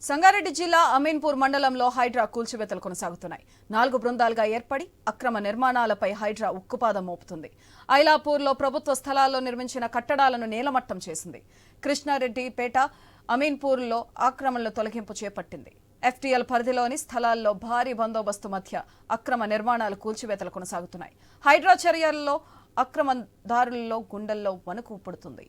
సంగారెడ్డి జిల్లా అమీన్పూర్ మండలంలో హైడ్రా కూల్చివేతలు కొనసాగుతున్నాయి. 4 బృందాలుగా ఏర్పడి అక్రమ నిర్మాణాలపై హైడ్రా ఉక్కుపాదం మోపుతుంది. ఐలాపూర్లో ప్రభుత్వ స్థలాల్లో నిర్మించిన కట్టడాలను నేలమట్టం చేసింది. కృష్ణారెడ్డిపేట అమీన్పూర్లో ఆక్రమణల తొలగింపు చేపట్టింది. ఎఫ్టీఎల్ పరిధిలోని స్థలాల్లో భారీ బందోబస్తు మధ్య అక్రమ నిర్మాణాలు కూల్చివేతలు కొనసాగుతున్నాయి. హైడ్రా చర్యల్లో అక్రమదారులలో గుండెల్లో వణుకు పుడుతుంది.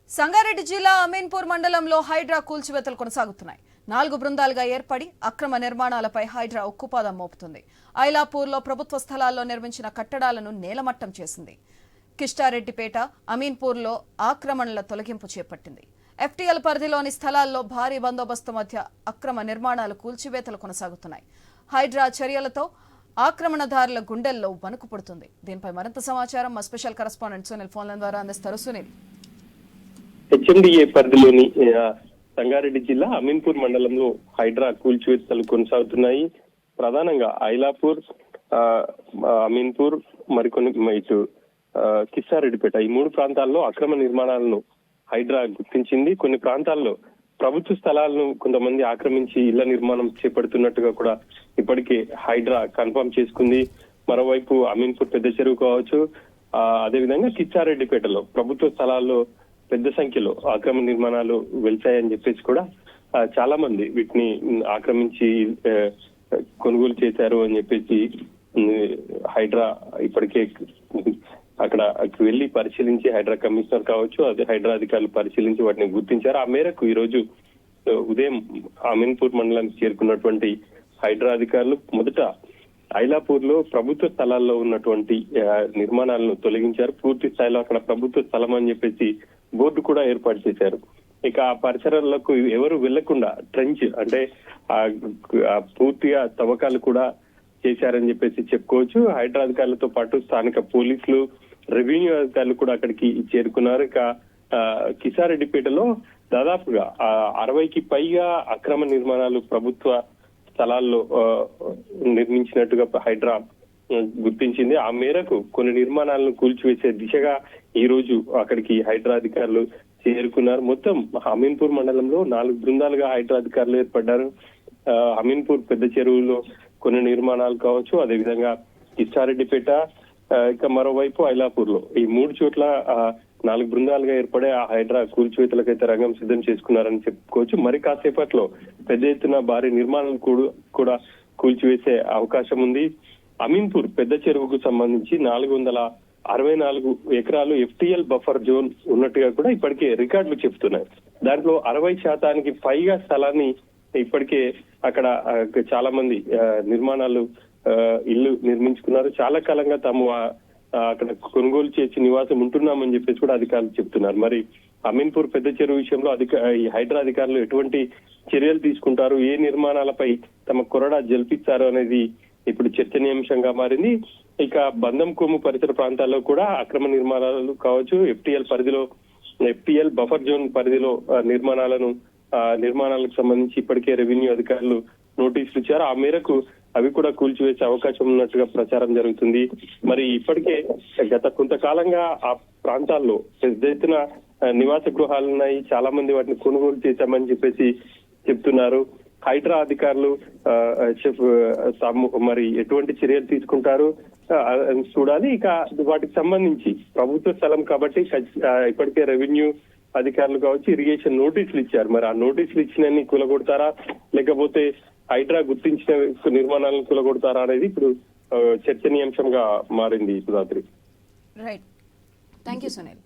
సంగారెడ్డి జిల్లా అమీన్పూర్ మండలంలో హైడ్రా కూల్చివేతలు కొనసాగుతున్నాయి. 4 బృందాలుగా ఏర్పడి అక్రమ నిర్మాణాలపై హైడ్రా ఉక్కుపాదం మోపుతుంది. ఐలాపూర్లో ప్రభుత్వ స్థలాల్లో నిర్మించిన కట్టడాలను నేలమట్టం చేసింది. కిష్టారెడ్డిపేట అమీన్పూర్లో ఆక్రమణల తొలగింపు చేపట్టింది. ఎఫ్టీఎల్ పరిధిలోని స్థలాల్లో భారీ బందోబస్తు మధ్య అక్రమ నిర్మాణాలు కూల్చివేతలు కొనసాగుతున్నాయి. హైడ్రా చర్యలతో ఆక్రమణదారుల గుండెల్లో వణుకు పుడుతుంది. దీనిపై మరింత సమాచారం మా స్పెషల్ కరెస్పాండెంట్ సునీల్ ఫోన్ల ద్వారా అందిస్తారు. సునీల్, హెచ్ఎండిఏ పరిధిలోని సంగారెడ్డి జిల్లా అమీన్పూర్ మండలంలో హైడ్రా కూల్చివేతలు కొనసాగుతున్నాయి. ప్రధానంగా ఐలాపూర్, అమీన్పూర్, మరికొన్ని ఇటు కిష్టారెడ్డిపేట ఈ 3 ప్రాంతాల్లో అక్రమ నిర్మాణాలను హైడ్రా గుర్తించింది. కొన్ని ప్రాంతాల్లో ప్రభుత్వ స్థలాలను కొంతమంది ఆక్రమించి ఇళ్ల నిర్మాణం చేపడుతున్నట్టుగా కూడా ఇప్పటికే హైడ్రా కన్ఫర్మ్ చేసుకుంది. మరోవైపు అమీన్పూర్ పెద్ద చెరువు కావచ్చు, అదేవిధంగా కిష్టారెడ్డిపేటలో ప్రభుత్వ స్థలాల్లో పెద్ద సంఖ్యలో అక్రమ నిర్మాణాలు వెళ్తాయని చెప్పేసి కూడా చాలా మంది వీటిని ఆక్రమించి కొనుగోలు చేశారు అని చెప్పేసి హైడ్రా ఇప్పటికే అక్కడ వెళ్లి పరిశీలించి హైడ్రా కమిషనర్ కావచ్చు, అదే హైడ్రా అధికారులు పరిశీలించి వాటిని గుర్తించారు. ఆ మేరకు ఈ రోజు ఉదయం అమీన్పూర్ మండలానికి చేరుకున్నటువంటి హైడ్రా అధికారులు మొదట ఐలాపూర్ లో ప్రభుత్వ స్థలాల్లో ఉన్నటువంటి నిర్మాణాలను తొలగించారు. పూర్తి స్థాయిలో అక్కడ ప్రభుత్వ స్థలం అని చెప్పేసి బోర్డు కూడా ఏర్పాటు చేశారు. ఇక ఆ పరిసరాలకు ఎవరు వెళ్లకుండా ట్రెంచ్ అంటే పూర్తిగా తవ్వకాలు కూడా చేశారని చెప్పేసి చెప్పుకోవచ్చు. హైడ్రా అధికారులతో పాటు స్థానిక పోలీసులు, రెవెన్యూ అధికారులు కూడా అక్కడికి చేరుకున్నారు. ఇక కిషారెడ్డిపేటలో దాదాపుగా 60కి పైగా అక్రమ నిర్మాణాలు ప్రభుత్వ స్థలాల్లో నిర్మించినట్టుగా హైడ్రా గుర్తించింది. ఆ మేరకు కొన్ని నిర్మాణాలను కూల్చివేసే దిశగా ఈ రోజు అక్కడికి హైడ్రా అధికారులు చేరుకున్నారు. మొత్తం అమీన్పూర్ మండలంలో 4 బృందాలుగా హైడ్రా అధికారులు ఏర్పడ్డారు. అమీన్పూర్ పెద్ద చెరువులో కొన్ని నిర్మాణాలు కావచ్చు, అదేవిధంగా కిష్టారెడ్డిపేట, ఇక మరోవైపు ఐలాపూర్ లో ఈ 3 చోట్ల 4 బృందాలుగా ఏర్పడే ఆ హైడ్రా కూల్చివేతలకైతే రంగం సిద్ధం చేసుకున్నారని చెప్పుకోవచ్చు. మరి కాసేపట్లో పెద్ద ఎత్తున భారీ నిర్మాణాలు కూడా కూల్చివేసే అవకాశం ఉంది. అమీన్పూర్ పెద్ద చెరువుకు సంబంధించి 464 ఎకరాలు ఎఫ్టీఎల్ బఫర్ జోన్ ఉన్నట్టుగా కూడా ఇప్పటికే రికార్డులు చెప్తున్నాయి. దాంట్లో 60% పైగా స్థలాన్ని ఇప్పటికే అక్కడ చాలా మంది నిర్మాణాలు ఇల్లు నిర్మించుకున్నారు. చాలా కాలంగా తాము అక్కడ కొనుగోలు చేసి నివాసం ఉంటున్నామని చెప్పేసి కూడా అధికారులు చెప్తున్నారు. మరి అమీన్పూర్ పెద్ద చెరువు విషయంలో ఈ హైడ్రా అధికారులు ఎటువంటి చర్యలు తీసుకుంటారు, ఏ నిర్మాణాలపై తమ కొరడా జల్పిస్తారు అనేది ఇప్పుడు చర్చనీయాంశంగా మారింది. ఇక బంధం కొమ్ము పరిసర ప్రాంతాల్లో కూడా అక్రమ నిర్మాణాలు కావచ్చు, ఎఫ్టీఎల్ బఫర్ జోన్ పరిధిలో నిర్మాణాలకు సంబంధించి ఇప్పటికే రెవెన్యూ అధికారులు నోటీసులు ఇచ్చారు. ఆ మేరకు అవి కూడా కూల్చివేసే అవకాశం ఉన్నట్టుగా ప్రచారం జరుగుతుంది. మరి ఇప్పటికే గత కొంతకాలంగా ఆ ప్రాంతాల్లో పెద్ద ఎత్తున నివాస గృహాలు ఉన్నాయి, చాలా మంది వాటిని కొనుగోలు చేశామని చెప్పేసి చెప్తున్నారు. హైడ్రా అధికారులు మరి ఎటువంటి చర్యలు తీసుకుంటారు చూడాలి. ఇక వాటికి సంబంధించి ప్రభుత్వ స్థలం కాబట్టి ఇప్పటికే రెవెన్యూ అధికారులు కావచ్చు, ఇరిగేషన్ నోటీసులు ఇచ్చారు. మరి ఆ నోటీసులు ఇచ్చినన్ని కూలగొడతారా, లేకపోతే హైడ్రా గుర్తించిన నిర్మాణాలను కూలగొడతారా అనేది ఇప్పుడు చర్చనీయాంశంగా మారింది. Sudhatri. Right, thank you Sunil.